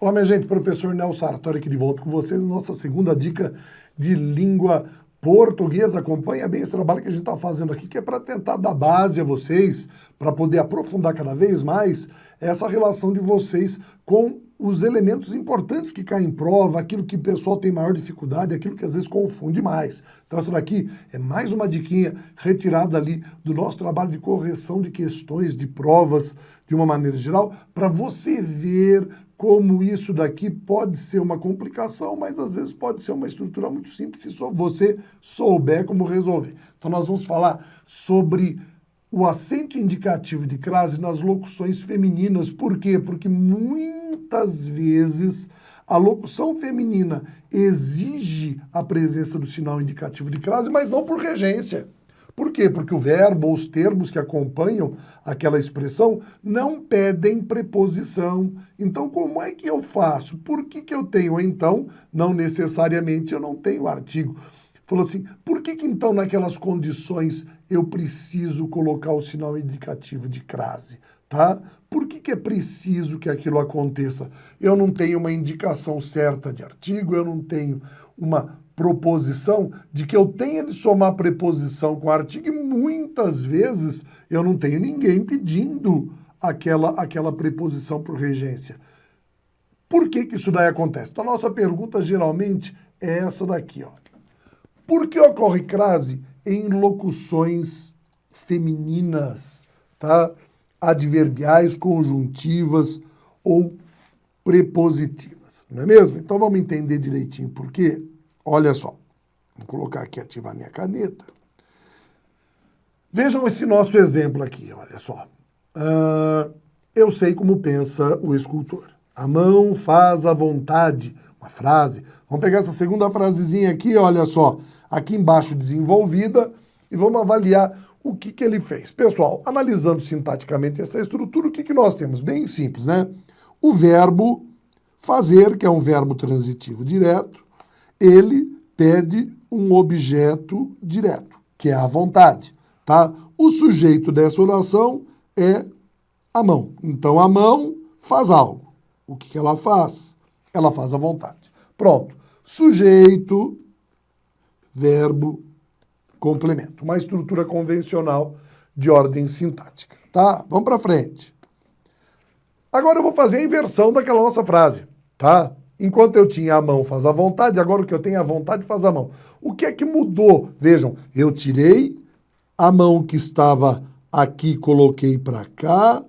Olá, minha gente, professor Nelson Sartori aqui de volta com vocês, nossa segunda dica de língua portuguesa. Acompanha bem esse trabalho que a gente está fazendo aqui, que é para tentar dar base a vocês, para poder aprofundar cada vez mais essa relação de vocês com os elementos importantes que caem em prova, aquilo que o pessoal tem maior dificuldade, aquilo que às vezes confunde mais. Então essa daqui é mais uma diquinha retirada ali do nosso trabalho de correção de questões, de provas, de uma maneira geral, para você ver como isso daqui pode ser uma complicação, mas às vezes pode ser uma estrutura muito simples se você souber como resolver. Então nós vamos falar sobre o acento indicativo de crase nas locuções femininas. Por quê? Porque muitas vezes a locução feminina exige a presença do sinal indicativo de crase, mas não por regência. Por quê? Porque o verbo ou os termos que acompanham aquela expressão não pedem preposição. Então, como é que eu faço? Por que eu tenho? Então, não necessariamente eu não tenho artigo. Falou assim, por que então naquelas condições eu preciso colocar o sinal indicativo de crase? Tá? Por que é preciso que aquilo aconteça? Eu não tenho uma indicação certa de artigo, eu não tenho uma proposição de que eu tenha de somar preposição com artigo, e muitas vezes eu não tenho ninguém pedindo aquela preposição por regência. Por que isso daí acontece? Então a nossa pergunta geralmente é essa daqui, ó. Por que ocorre crase em locuções femininas, tá? Adverbiais, conjuntivas ou prepositivas, não é mesmo? Então vamos entender direitinho por quê. Olha só, vou colocar aqui, ativar minha caneta. Vejam esse nosso exemplo aqui, olha só. Eu sei como pensa o escultor. A mão faz a vontade, uma frase. Vamos pegar essa segunda frasezinha aqui, olha só, aqui embaixo desenvolvida, e vamos avaliar o que ele fez. Pessoal, analisando sintaticamente essa estrutura, o que nós temos? Bem simples, né? O verbo fazer, que é um verbo transitivo direto, ele pede um objeto direto, que é a vontade, tá? O sujeito dessa oração é a mão. Então, a mão faz algo. O que ela faz? Ela faz a vontade. Pronto. Sujeito, verbo, complemento. Uma estrutura convencional de ordem sintática, tá? Vamos para frente. Agora eu vou fazer a inversão daquela nossa frase, tá? Enquanto eu tinha a mão faz a vontade, agora o que eu tenho a vontade faz a mão. O que é que mudou? Vejam, eu tirei a mão que estava aqui, coloquei para cá,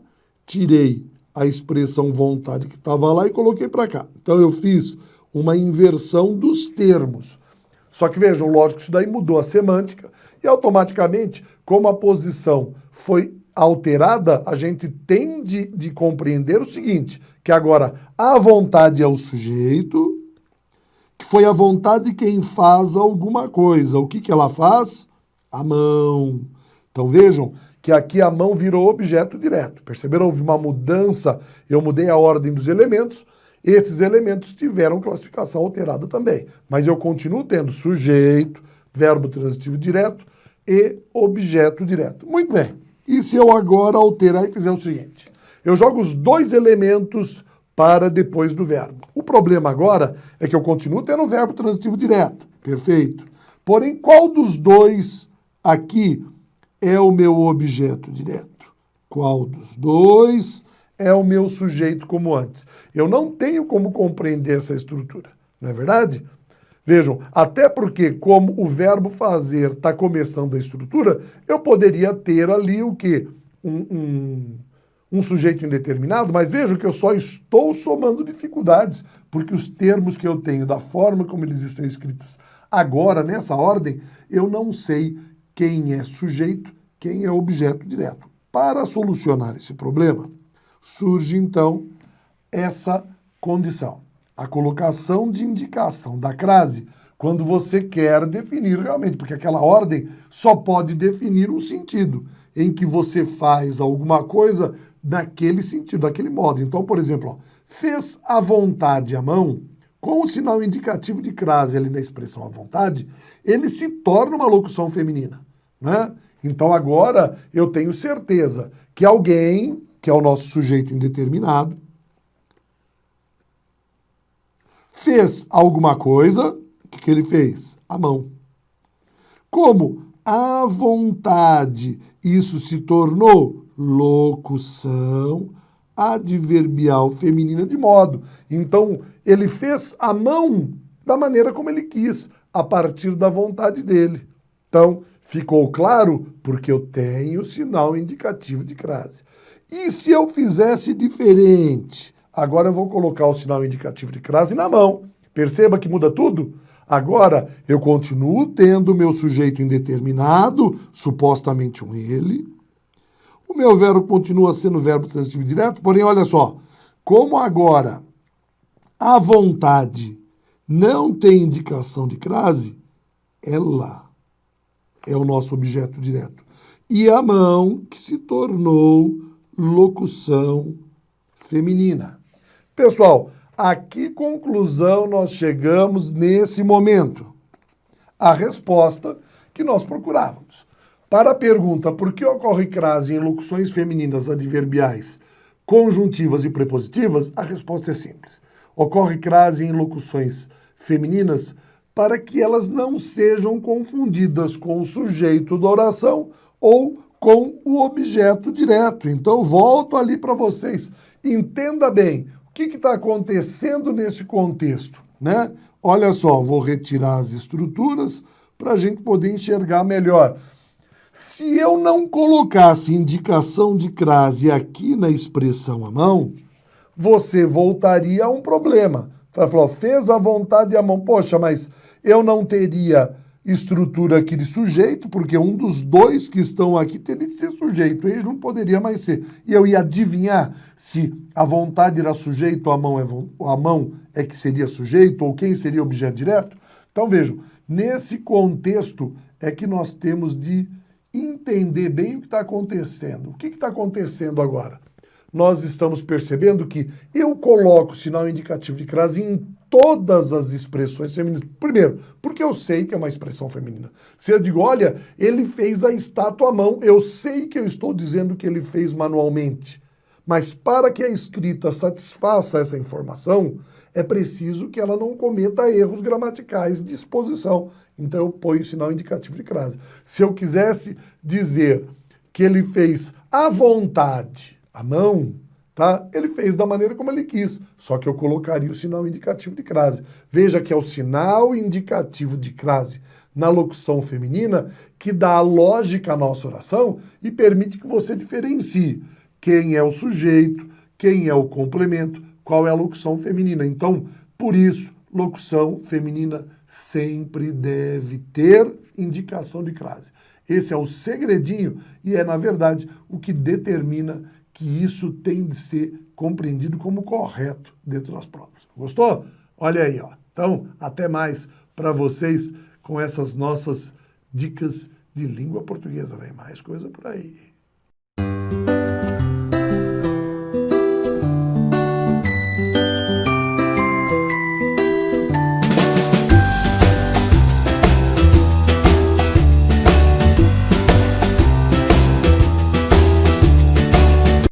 tirei a expressão vontade que estava lá e coloquei para cá. Então eu fiz uma inversão dos termos. Só que vejam, lógico, isso daí mudou a semântica e automaticamente, como a posição foi alterada, a gente tem de compreender o seguinte, que agora a vontade é o sujeito, que foi a vontade quem faz alguma coisa. O que ela faz? A mão. Então vejam que aqui a mão virou objeto direto. Perceberam? Houve uma mudança, eu mudei a ordem dos elementos, esses elementos tiveram classificação alterada também. Mas eu continuo tendo sujeito, verbo transitivo direto e objeto direto. Muito bem. E se eu agora alterar e fizer o seguinte? Eu jogo os dois elementos para depois do verbo. O problema agora é que eu continuo tendo o verbo transitivo direto. Perfeito. Porém, qual dos dois aqui é o meu objeto direto? Qual dos dois é o meu sujeito como antes? Eu não tenho como compreender essa estrutura, não é verdade? Vejam, até porque como o verbo fazer está começando a estrutura, eu poderia ter ali o quê? Um sujeito indeterminado, mas vejam que eu só estou somando dificuldades, porque os termos que eu tenho, da forma como eles estão escritos agora, nessa ordem, eu não sei quem é sujeito, quem é objeto direto. Para solucionar esse problema, surge então essa condição. A colocação de indicação da crase quando você quer definir realmente, porque aquela ordem só pode definir um sentido, em que você faz alguma coisa naquele sentido, daquele modo. Então, por exemplo, ó, fez à vontade a mão, com o sinal indicativo de crase ali na expressão à vontade, ele se torna uma locução feminina, né? Então agora eu tenho certeza que alguém, que é o nosso sujeito indeterminado, Fez alguma coisa, o que ele fez? A mão. Como à vontade, isso se tornou locução adverbial feminina de modo. Então, ele fez a mão da maneira como ele quis, a partir da vontade dele. Então, ficou claro? Porque eu tenho sinal indicativo de crase. E se eu fizesse diferente? Agora eu vou colocar o sinal indicativo de crase na mão. Perceba que muda tudo? Agora, eu continuo tendo o meu sujeito indeterminado, supostamente um ele. O meu verbo continua sendo verbo transitivo direto, porém, olha só, como agora a vontade não tem indicação de crase, ela é o nosso objeto direto. E a mão que se tornou locução feminina. Pessoal, a que conclusão nós chegamos nesse momento? A resposta que nós procurávamos. Para a pergunta por que ocorre crase em locuções femininas adverbiais, conjuntivas e prepositivas, a resposta é simples. Ocorre crase em locuções femininas para que elas não sejam confundidas com o sujeito da oração ou com o objeto direto. Então, volto ali para vocês. Entenda bem o que está acontecendo nesse contexto, né? Olha só, vou retirar as estruturas para a gente poder enxergar melhor. Se eu não colocasse indicação de crase aqui na expressão à mão, você voltaria a um problema. Falou, fez à vontade a mão. Poxa, mas eu não teria estrutura aqui de sujeito, porque um dos dois que estão aqui teria de ser sujeito. Ele não poderia mais ser. E eu ia adivinhar se a vontade era sujeito ou a mão é que seria sujeito, ou quem seria objeto direto. Então, vejam, nesse contexto é que nós temos de entender bem o que está acontecendo. O que está acontecendo agora? Nós estamos percebendo que eu coloco sinal indicativo de crase em todas as expressões femininas. Primeiro, porque eu sei que é uma expressão feminina. Se eu digo, olha, ele fez a estátua à mão, eu sei que eu estou dizendo que ele fez manualmente. Mas para que a escrita satisfaça essa informação, é preciso que ela não cometa erros gramaticais de exposição. Então eu ponho sinal indicativo de crase. Se eu quisesse dizer que ele fez à vontade, a mão, tá? Ele fez da maneira como ele quis, só que eu colocaria o sinal indicativo de crase. Veja que é o sinal indicativo de crase na locução feminina que dá a lógica à nossa oração e permite que você diferencie quem é o sujeito, quem é o complemento, qual é a locução feminina. Então, por isso, locução feminina sempre deve ter indicação de crase. Esse é o segredinho e é, na verdade, o que determina que isso tem de ser compreendido como correto dentro das provas. Gostou? Olha aí, ó. Então, até mais para vocês com essas nossas dicas de língua portuguesa. Vem mais coisa por aí.